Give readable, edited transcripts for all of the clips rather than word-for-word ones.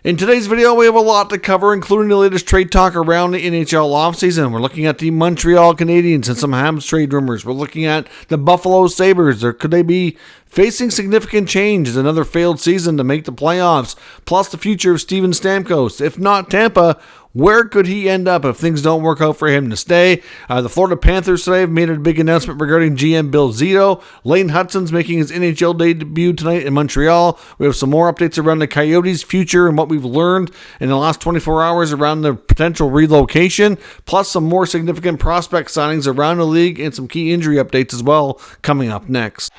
In today's video, we have a lot to cover, including the latest trade talk around the NHL offseason. We're looking at the Montreal Canadiens and some Habs trade rumors. We're looking at the Buffalo Sabres. Could they be facing significant change as another failed season to make the playoffs? Plus the future of Steven Stamkos. If not Tampa, where could he end up if things don't work out for him to stay? The Florida Panthers today have made a big announcement regarding GM Bill Zito. Lane Hutson's making his NHL debut tonight in Montreal. We have some more updates around the Coyotes' future and what we've learned in the last 24 hours around the potential relocation, plus some more significant prospect signings around the league and some key injury updates as well coming up next.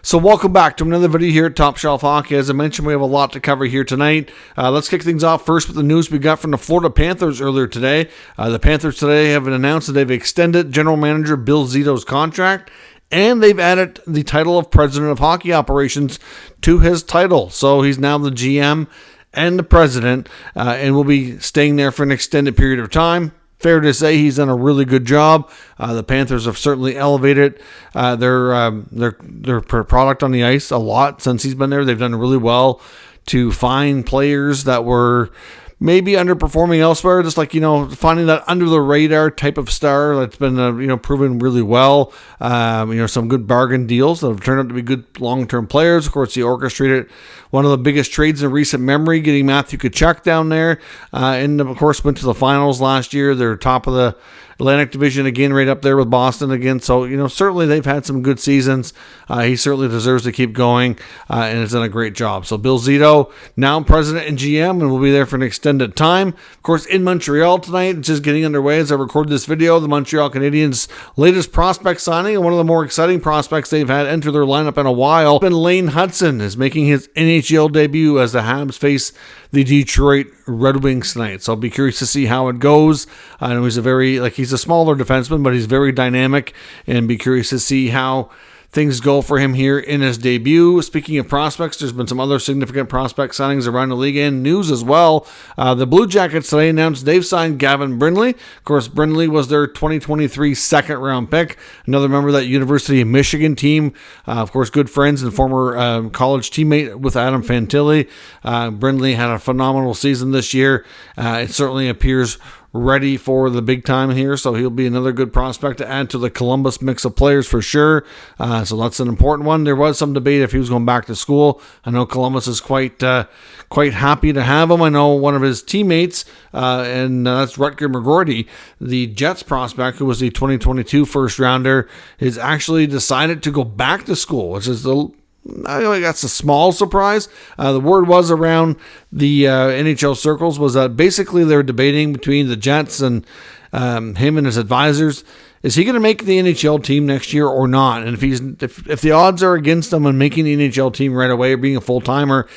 So welcome back to another video here at Top Shelf Hockey. As I mentioned, we have a lot to cover here tonight. Let's kick things off first with the news we got from the Florida Panthers earlier today. The Panthers today have announced that they've extended general manager Bill Zito's contract, and they've added the title of President of Hockey Operations to his title. So he's now the GM and the president, and will be staying there for an extended period of time. Fair to say he's done a really good job. The Panthers have certainly elevated their product on the ice a lot since he's been there. They've done really well to find players that were maybe underperforming elsewhere, just like, finding that under the radar type of star that's been, proven really well. Some good bargain deals that have turned out to be good long-term players. Of course, he orchestrated one of the biggest trades in recent memory, getting Matthew Tkachuk down there. And of course, went to the finals last year. They're top of the Atlantic Division again, right up there with Boston again. So, certainly they've had some good seasons. He certainly deserves to keep going and has done a great job. So Bill Zito, now president and GM, and will be there for an extended time. Of course, in Montreal tonight, it's just getting underway as I record this video. The Montreal Canadiens' latest prospect signing, and one of the more exciting prospects they've had enter their lineup in a while, and Lane Hutson is making his NHL debut as the Habs face the Detroit Red Wings tonight. So I'll be curious to see how it goes. I know he's a smaller defenseman, but he's very dynamic, and be curious to see how things go for him here in his debut. Speaking of prospects, there's been some other significant prospect signings around the league and news as well. The Blue Jackets today announced they've signed Gavin Brindley. Of course, Brindley was their 2023 second-round pick, another member of that University of Michigan team. Of course, good friends and former college teammate with Adam Fantilli. Brindley had a phenomenal season this year. It certainly appears ready for the big time here, so he'll be another good prospect to add to the Columbus mix of players for sure. So that's an important one. There was some debate if he was going back to school. I know Columbus is quite happy to have him. I know one of his teammates, and that's Rutger Mcgroarty, the Jets prospect, who was the 2022 first rounder, has actually decided to go back to school, which is that's a small surprise. The word was around the NHL circles was that basically they're debating between the Jets and him and his advisors. Is he going to make the NHL team next year or not? And if the odds are against him on making the NHL team right away or being a full-timer,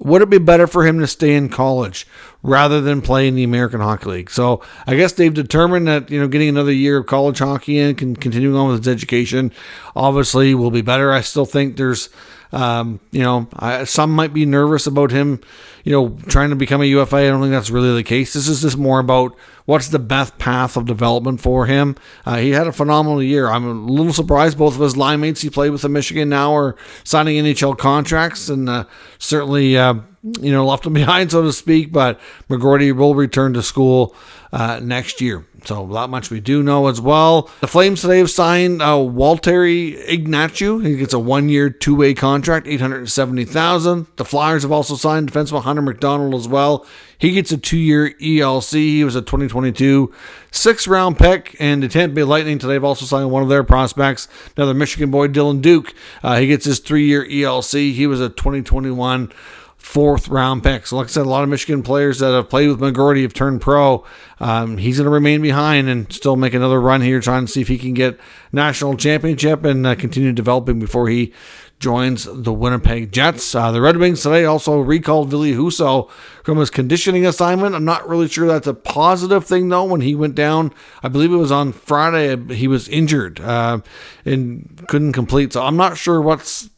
would it be better for him to stay in college rather than play in the American Hockey League? So I guess they've determined that, getting another year of college hockey and continuing on with his education obviously will be better. I still think there's, some might be nervous about him, trying to become a UFA. I don't think that's really the case. This is just more about what's the best path of development for him. He had a phenomenal year. I'm a little surprised both of his line mates he played with in Michigan now are signing NHL contracts, and certainly left him behind, so to speak, but Mcgroarty will return to school next year. So that much we do know as well. The Flames today have signed Waltteri Ignaciu. He gets a 1-year, 2-way contract, $870,000. The Flyers have also signed defenseman Hunter McDonald as well. He gets a 2-year ELC. He was a 2022 6th-round pick. And the Tampa Bay Lightning today have also signed one of their prospects, another Michigan boy, Dylan Duke. He gets his 3-year ELC. He was a 2021 4th-round pick. So like I said, a lot of Michigan players that have played with Mcgroarty have turned pro. He's going to remain behind and still make another run here, trying to see if he can get national championship and continue developing before he joins the Winnipeg Jets. The Red Wings today also recalled Ville Husso from his conditioning assignment. I'm not really sure that's a positive thing, though. When he went down, I believe it was on Friday, he was injured and couldn't complete. So I'm not sure what's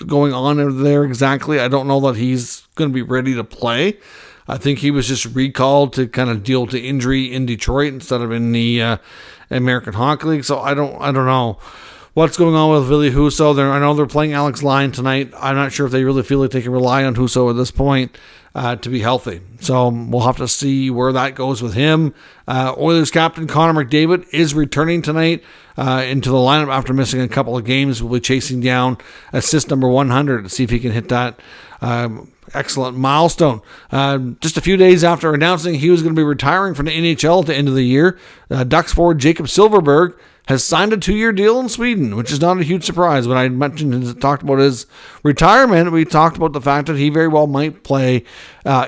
going on over there exactly. I don't know that he's going to be ready to play. I think he was just recalled to kind of deal to injury in Detroit instead of in the American Hockey League. So I don't know what's going on with Ville Husso. I know they're playing Alex Lyon tonight. I'm not sure if they really feel like they can rely on Husso at this point to be healthy. So we'll have to see where that goes with him. Oilers captain Connor McDavid is returning tonight into the lineup after missing a couple of games. We'll be chasing down assist number 100 to see if he can hit that excellent milestone. Just a few days after announcing he was going to be retiring from the NHL at the end of the year, Ducks forward Jacob Silverberg has signed a 2-year deal in Sweden, which is not a huge surprise. When I talked about his retirement, we talked about the fact that he very well might play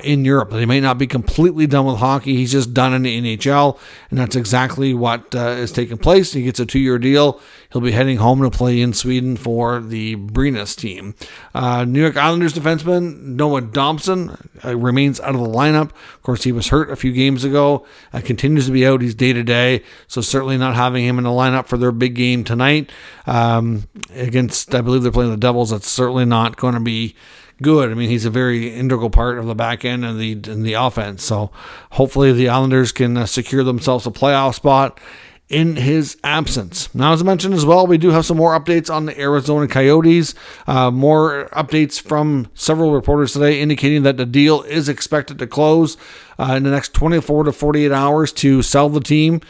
in Europe, that he may not be completely done with hockey. He's just done in the NHL, and that's exactly what is taking place. He gets a 2-year deal. He'll be heading home to play in Sweden for the Brynäs team. New York Islanders defenseman Noah Dobson remains out of the lineup. Of course, he was hurt a few games ago. Continues to be out. He's day-to-day, so certainly not having him in the lineup for their big game tonight against, I believe they're playing the Devils. That's certainly not going to be good. I mean, he's a very integral part of the back end and the offense. So hopefully the Islanders can secure themselves a playoff spot in his absence. Now, as I mentioned as well, we do have some more updates on the Arizona Coyotes. More updates from several reporters today indicating that the deal is expected to close in the next 24 to 48 hours to sell the team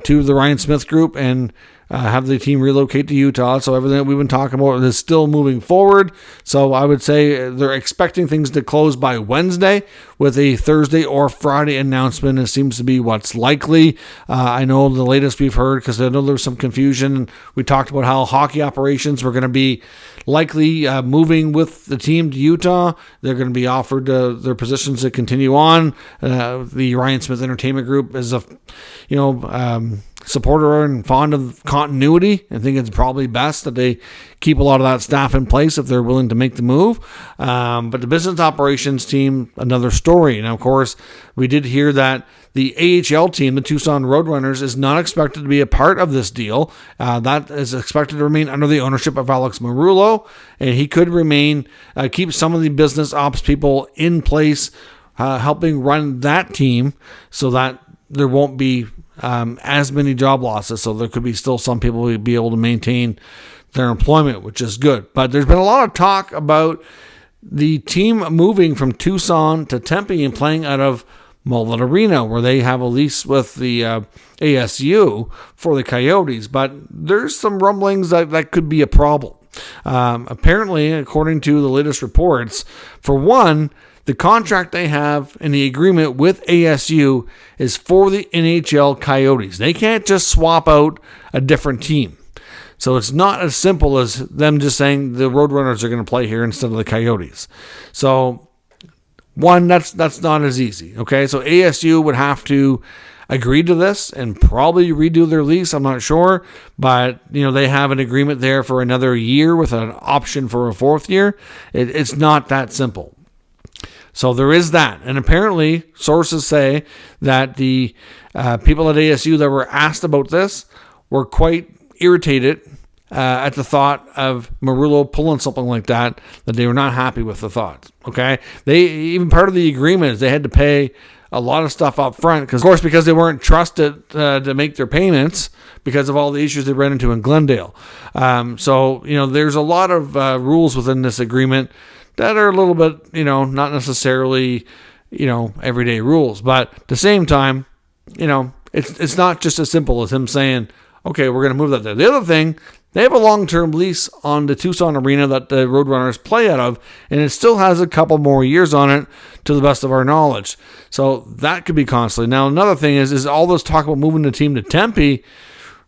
to the Ryan Smith Group and have the team relocate to Utah. So everything that we've been talking about is still moving forward. So I would say they're expecting things to close by Wednesday with a Thursday or Friday announcement. It seems to be what's likely. I know the latest we've heard, because I know there's some confusion. We talked about how hockey operations were going to be likely moving with the team to Utah. They're going to be offered their positions to continue on. The Ryan Smith Entertainment Group is a, supporter and fond of continuity. I think it's probably best that they keep a lot of that staff in place if they're willing to make the move. But the business operations team, another story. Now, of course, we did hear that the AHL team, the Tucson Roadrunners, is not expected to be a part of this deal. That is expected to remain under the ownership of Alex Muriel, and he could keep some of the business ops people in place, helping run that team so that there won't be as many job losses. So there could be still some people who will be able to maintain their employment, which is good. But there's been a lot of talk about the team moving from Tucson to Tempe and playing out of Mullet Arena, where they have a lease with the ASU for the Coyotes. But there's some rumblings that could be a problem. Apparently, according to the latest reports, for one, the contract they have in the agreement with ASU is for the NHL Coyotes. They can't just swap out a different team. So it's not as simple as them just saying the Roadrunners are going to play here instead of the Coyotes. So, one, that's not as easy. Okay, so ASU would have to agree to this and probably redo their lease. I'm not sure, but they have an agreement there for another year with an option for a fourth year. It's not that simple. So there is that. And apparently, sources say that the people at ASU that were asked about this were quite irritated at the thought of Murillo pulling something like that they were not happy with the thought. Okay? Even part of the agreement is they had to pay a lot of stuff up front, because they weren't trusted to make their payments because of all the issues they ran into in Glendale. So there's a lot of rules within this agreement that are a little bit, not necessarily, everyday rules. But at the same time, it's not just as simple as him saying, okay, we're going to move that there. The other thing, they have a long-term lease on the Tucson Arena that the Roadrunners play out of, and it still has a couple more years on it, to the best of our knowledge. So that could be costly. Now, another thing is all this talk about moving the team to Tempe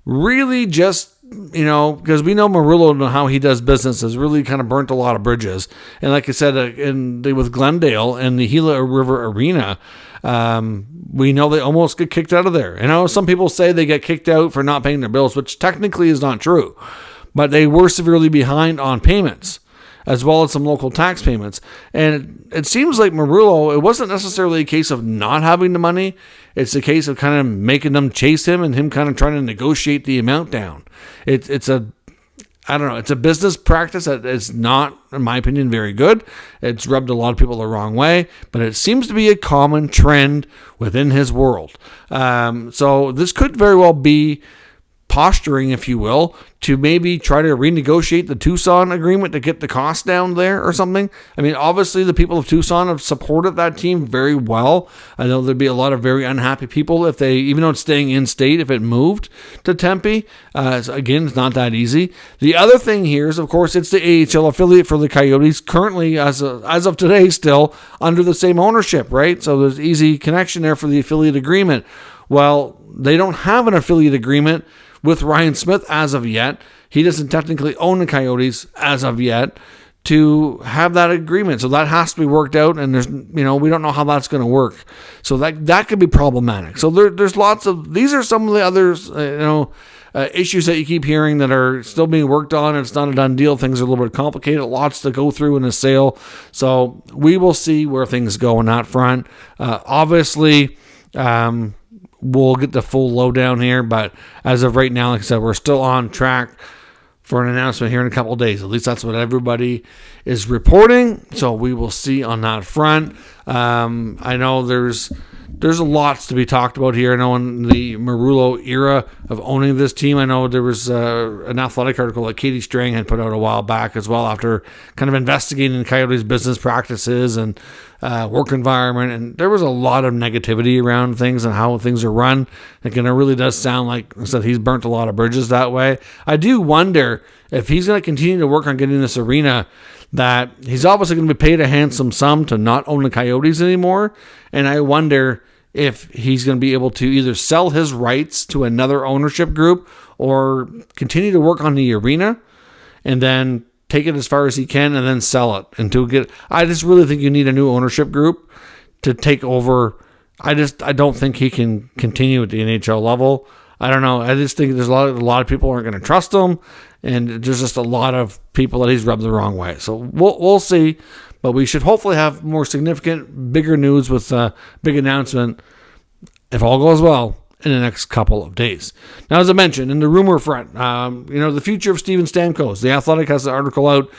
really just, because we know Murillo and how he does business has really kind of burnt a lot of bridges. And like I said, with Glendale and the Gila River Arena, we know they almost get kicked out of there. And I know some people say they get kicked out for not paying their bills, which technically is not true. But they were severely behind on payments, as well as some local tax payments. And it seems like Murillo, it wasn't necessarily a case of not having the money. It's a case of kind of making them chase him and him kind of trying to negotiate the amount down. It's a business practice that is not, in my opinion, very good. It's rubbed a lot of people the wrong way, but it seems to be a common trend within his world. So this could very well be posturing, if you will, to maybe try to renegotiate the Tucson agreement to get the cost down there or something. I mean, obviously the people of Tucson have supported that team very well. I know there'd be a lot of very unhappy people if they, even though it's staying in state, if it moved to Tempe. So again, it's not that easy. The other thing here is, of course, it's the AHL affiliate for the Coyotes, currently as of today still under the same ownership, right? So there's easy connection there for the affiliate agreement. Well, they don't have an affiliate agreement with Ryan Smith as of yet. He doesn't technically own the Coyotes as of yet to have that agreement. So that has to be worked out, and there's, we don't know how that's going to work. So that could be problematic. So there's lots of, these are some of the others, issues that you keep hearing that are still being worked on. It's not a done deal. Things are a little bit complicated. Lots to go through in a sale. So we will see where things go on that front. Obviously, we'll get the full lowdown here, but as of right now, like I said, we're still on track for an announcement here in a couple of days. At least that's what everybody is reporting. So we will see on that front. I know there's lots to be talked about here. I know in the Muriel era of owning this team, I know there was an athletic article that Katie Strang had put out a while back as well, after kind of investigating Coyotes business practices and work environment. And there was a lot of negativity around things and how things are run. It really does sound like he's burnt a lot of bridges that way. I do wonder if he's going to continue to work on getting this arena, that he's obviously going to be paid a handsome sum to not own the Coyotes anymore. And I wonder if he's going to be able to either sell his rights to another ownership group or continue to work on the arena and then take it as far as he can and then sell it. I just really think you need a new ownership group to take over. I don't think he can continue at the NHL level. I don't know. I just think there's a lot of people aren't going to trust him, and there's just a lot of people that he's rubbed the wrong way. So we'll see, but we should hopefully have more significant, bigger news with a big announcement, if all goes well, in the next couple of days. Now, as I mentioned, in the rumor front, the future of Steven Stamkos. The Athletic has an article out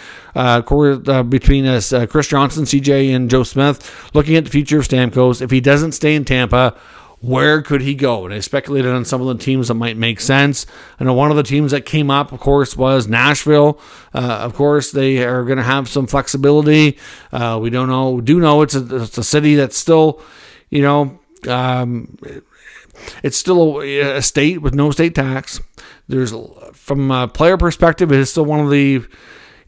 between Chris Johnson, CJ, and Joe Smith, looking at the future of Stamkos. If he doesn't stay in Tampa, where could he go? And they speculated on some of the teams that might make sense. I know one of the teams that came up, of course, was Nashville. Of course, they are going to have some flexibility. We do know it's a city that's still, it's still a state with no state tax. From a player perspective, it is still one of the,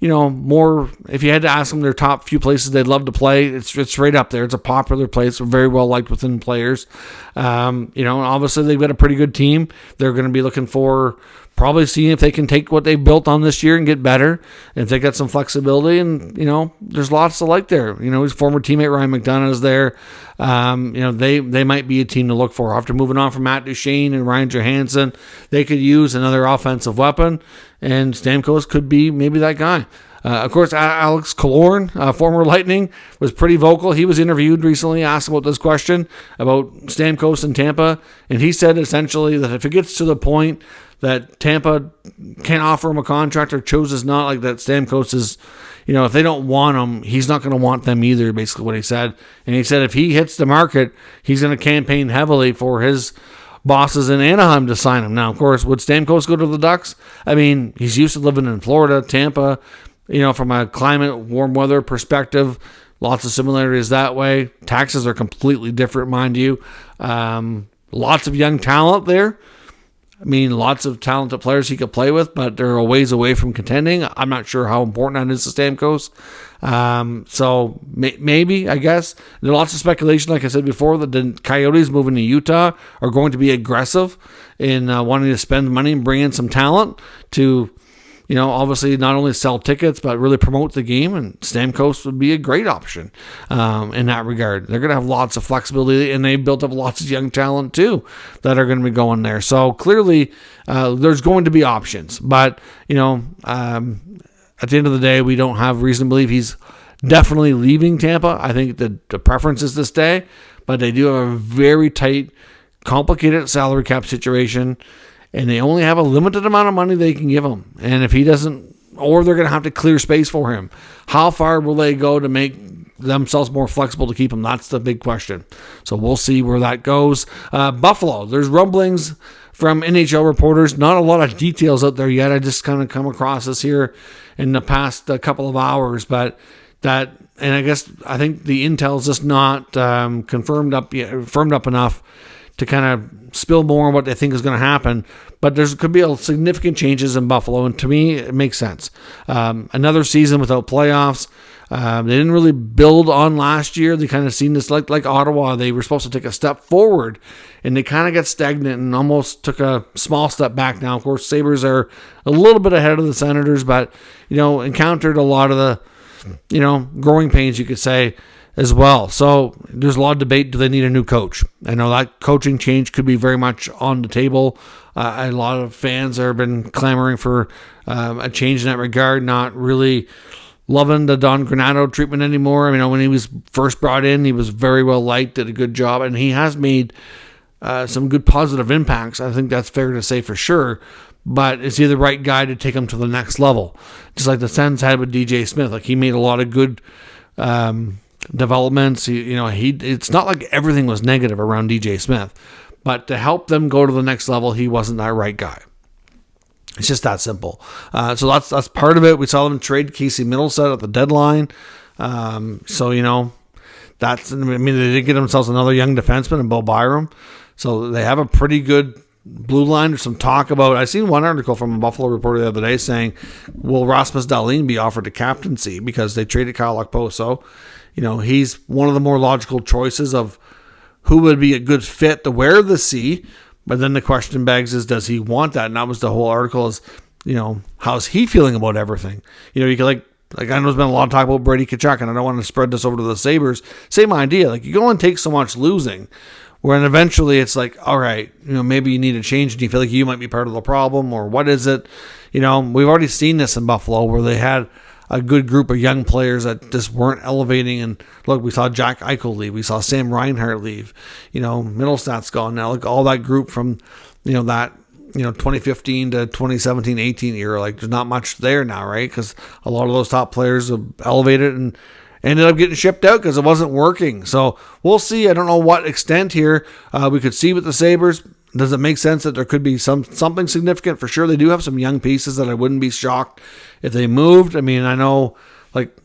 more, if you had to ask them their top few places they'd love to play, it's right up there. It's a popular place, very well liked within players. Obviously they've got a pretty good team. They're going to be looking for, probably seeing if they can take what they've built on this year and get better. And if they got some flexibility, and, there's lots to like there. His former teammate Ryan McDonough is there. They might be a team to look for. After moving on from Matt Duchene and Ryan Johansson, they could use another offensive weapon, and Stamkos could be maybe that guy. Of course, Alex Killorn, former Lightning, was pretty vocal. He was interviewed recently, asked about this question about Stamkos in Tampa, and he said essentially that if it gets to the point that Tampa can't offer him a contract or chooses not, like that Stamkos is, if they don't want him, he's not going to want them either, basically what he said. And he said if he hits the market, he's going to campaign heavily for his bosses in Anaheim to sign him. Now, of course, would Stamkos go to the Ducks? I mean, he's used to living in Florida, Tampa, from a climate, warm weather perspective, lots of similarities that way. Taxes are completely different, mind you. Lots of young talent there. I mean, lots of talented players he could play with, but they're a ways away from contending. I'm not sure how important that is to Stamkos. So maybe, I guess. There's lots of speculation, like I said before, that the Coyotes moving to Utah are going to be aggressive in wanting to spend money and bring in some talent to, obviously not only sell tickets, but really promote the game. And Stamkos would be a great option in that regard. They're going to have lots of flexibility, and they built up lots of young talent too that are going to be going there. So clearly there's going to be options. But, at the end of the day, we don't have reason to believe he's definitely leaving Tampa. I think the preference is to stay, but they do have a very tight, complicated salary cap situation, and they only have a limited amount of money they can give him. And if he doesn't, or they're going to have to clear space for him, how far will they go to make themselves more flexible to keep him? That's the big question. So we'll see where that goes. Buffalo, there's rumblings from NHL reporters. Not a lot of details out there yet. I just kind of come across this here in the past couple of hours, but that, and I think the intel is just not firmed up enough to kind of spill more on what they think is going to happen. But could be significant changes in Buffalo, and to me, it makes sense. Another season without playoffs. They didn't really build on last year. They kind of seen this like Ottawa. They were supposed to take a step forward, and they kind of got stagnant and almost took a small step back. Now, of course, Sabres are a little bit ahead of the Senators, but encountered a lot of the growing pains, you could say, as well. So there's a lot of debate. Do they need a new coach? I know that coaching change could be very much on the table. A lot of fans have been clamoring for a change in that regard, not really loving the Don Granato treatment anymore. I mean, when he was first brought in, he was very well liked, did a good job, and he has made some good positive impacts. I think that's fair to say for sure. But is he the right guy to take him to the next level? Just like the Sens had with DJ Smith. Like, he made a lot of good developments. It's not like everything was negative around DJ Smith. But to help them go to the next level, he wasn't that right guy. It's just that simple. So that's part of it. We saw them trade Casey Middleset at the deadline. They did get themselves another young defenseman in Bo Byram. So they have a pretty good blue line. There's some talk about, I seen one article from a Buffalo reporter the other day saying, will Rasmus Dahlin be offered a captaincy because they traded Kyle Okposo? He's one of the more logical choices of who would be a good fit to wear the C. But then the question begs is, does he want that? And that was the whole article is, how's he feeling about everything? You could I know there's been a lot of talk about Brady Tkachuk, and I don't want to spread this over to the Sabres. Same idea. You can only take so much losing, where eventually it's like, all right, maybe you need a change, and you feel like you might be part of the problem, or what is it? We've already seen this in Buffalo, where they had a good group of young players that just weren't elevating. And look, we saw Jack Eichel leave. We saw Sam Reinhart leave. Middlestad's gone now. All that group from, that 2015 to 2017-18 era. There's not much there now, right? Because a lot of those top players have elevated and ended up getting shipped out because it wasn't working. So we'll see. I don't know what extent here we could see with the Sabres. Does it make sense that there could be something significant? For sure, they do have some young pieces that I wouldn't be shocked if they moved. I mean, I know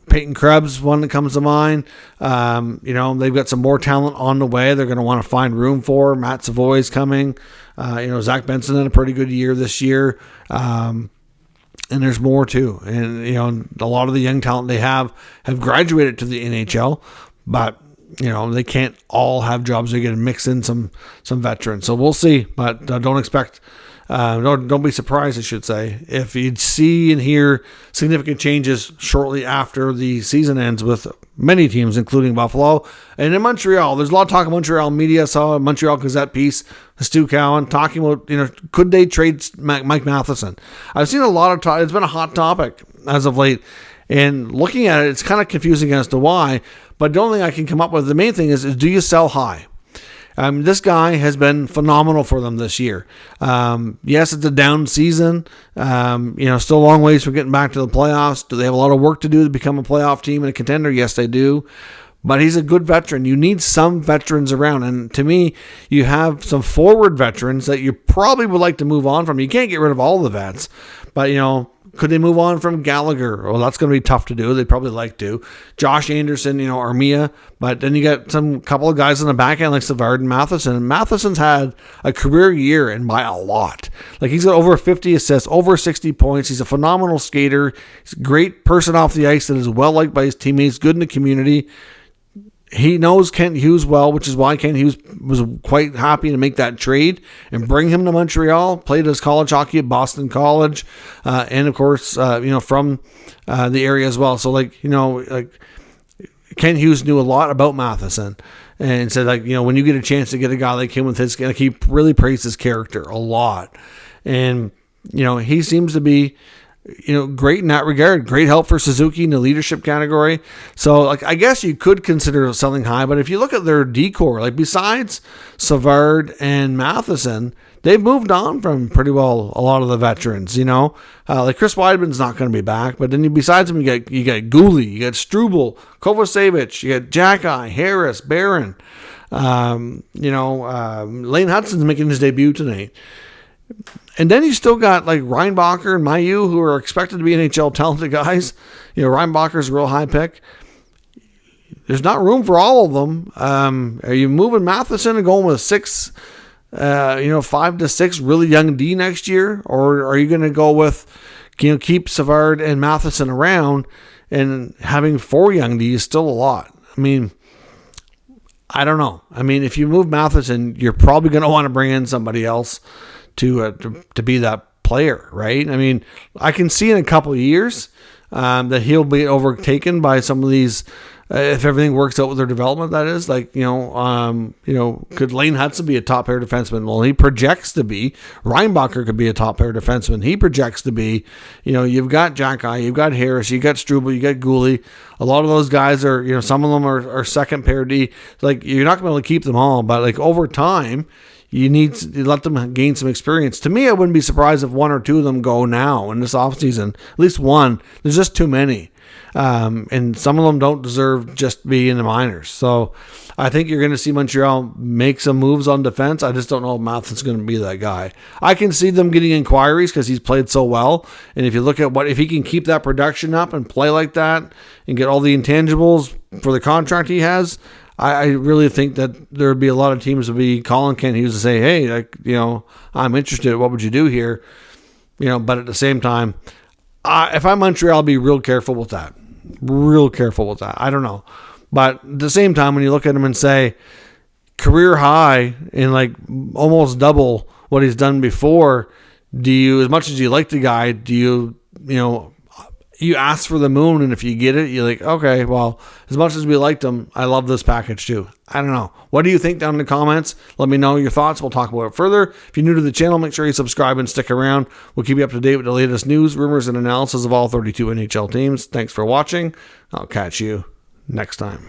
Peyton Krebs, one that comes to mind. They've got some more talent on the way. They're going to want to find room for. Matt Savoy's coming. Zach Benson had a pretty good year this year. And there's more too. And, a lot of the young talent they have graduated to the NHL, but they can't all have jobs. They're going to mix in some veterans. So we'll see, but don't expect, don't be surprised, I should say, if you'd see and hear significant changes shortly after the season ends with many teams, including Buffalo. And in Montreal, there's a lot of talk of Montreal media. I saw a Montreal Gazette piece, Stu Cowan, talking about, could they trade Mike Matheson? I've seen a lot of talk. It's been a hot topic as of late. And looking at it, it's kind of confusing as to why. But the only thing I can come up with, the main thing is do you sell high? This guy has been phenomenal for them this year. Yes, it's a down season. Still a long ways from getting back to the playoffs. Do they have a lot of work to do to become a playoff team and a contender? Yes, they do. But he's a good veteran. You need some veterans around. And to me, you have some forward veterans that you probably would like to move on from. You can't get rid of all the vets. But, could they move on from Gallagher? Well, that's going to be tough to do. They'd probably like to. Josh Anderson, Armia. But then you got couple of guys on the back end like Savard and Matheson. And Matheson's had a career year, and by a lot. He's got over 50 assists, over 60 points. He's a phenomenal skater. He's a great person off the ice that is well liked by his teammates, good in the community. He knows Kent Hughes well, which is why Kent Hughes was quite happy to make that trade and bring him to Montreal. Played his college hockey at Boston College, and of course, from the area as well. So, Kent Hughes knew a lot about Matheson and said, when you get a chance to get a guy like him with his, he really praised his character a lot, and he seems to be great in that regard. Great help for Suzuki in the leadership category. So, I guess you could consider selling high, but if you look at their decor, besides Savard and Matheson, they've moved on from pretty well a lot of the veterans, Chris Weidman's not going to be back, but then besides him, you got Gooley, you got Struble, Kovacevic, you got Jackeye, Harris, Barron, Lane Hutson's making his debut tonight. And then you still got like Reinbacher and Mailloux, who are expected to be NHL talented guys. Reinbacher's a real high pick. There's not room for all of them. Are you moving Matheson and going with 5 to 6 really young D next year? Or are you going to go with, keep Savard and Matheson around, and having 4 young D is still a lot? I mean, I don't know. I mean, if you move Matheson, you're probably going to want to bring in somebody else to be that player, right? I mean, I can see in a couple of years that he'll be overtaken by some of these, if everything works out with their development, that is. Like, could Lane Hutson be a top pair defenseman? Well, he projects to be. Reinbacher could be a top pair defenseman. He projects to be. You've got Jack-Eye, you've got Harris, you got Struble, you got Gooley. A lot of those guys are, some of them are second pair D. Like, you're not going to be able to keep them all, but like over time, you need to let them gain some experience. To me, I wouldn't be surprised if 1 or 2 of them go now in this offseason. At least one. There's just too many. And some of them don't deserve just be in the minors. So I think you're going to see Montreal make some moves on defense. I just don't know if Matheson's going to be that guy. I can see them getting inquiries because he's played so well. And if you look at if he can keep that production up and play like that and get all the intangibles for the contract he has, I really think that there would be a lot of teams that would be calling Kent Hughes to say, hey, I'm interested. What would you do here? But at the same time, if I'm Montreal, I'll be real careful with that. Real careful with that. I don't know. But at the same time, when you look at him and say, career high in like almost double what he's done before, as much as you like the guy, you ask for the moon, and if you get it, you're like, okay, well, as much as we liked him, I love this package too. I don't know. What do you think down in the comments? Let me know your thoughts. We'll talk about it further. If you're new to the channel, make sure you subscribe and stick around. We'll keep you up to date with the latest news, rumors, and analysis of all 32 NHL teams. Thanks for watching. I'll catch you next time.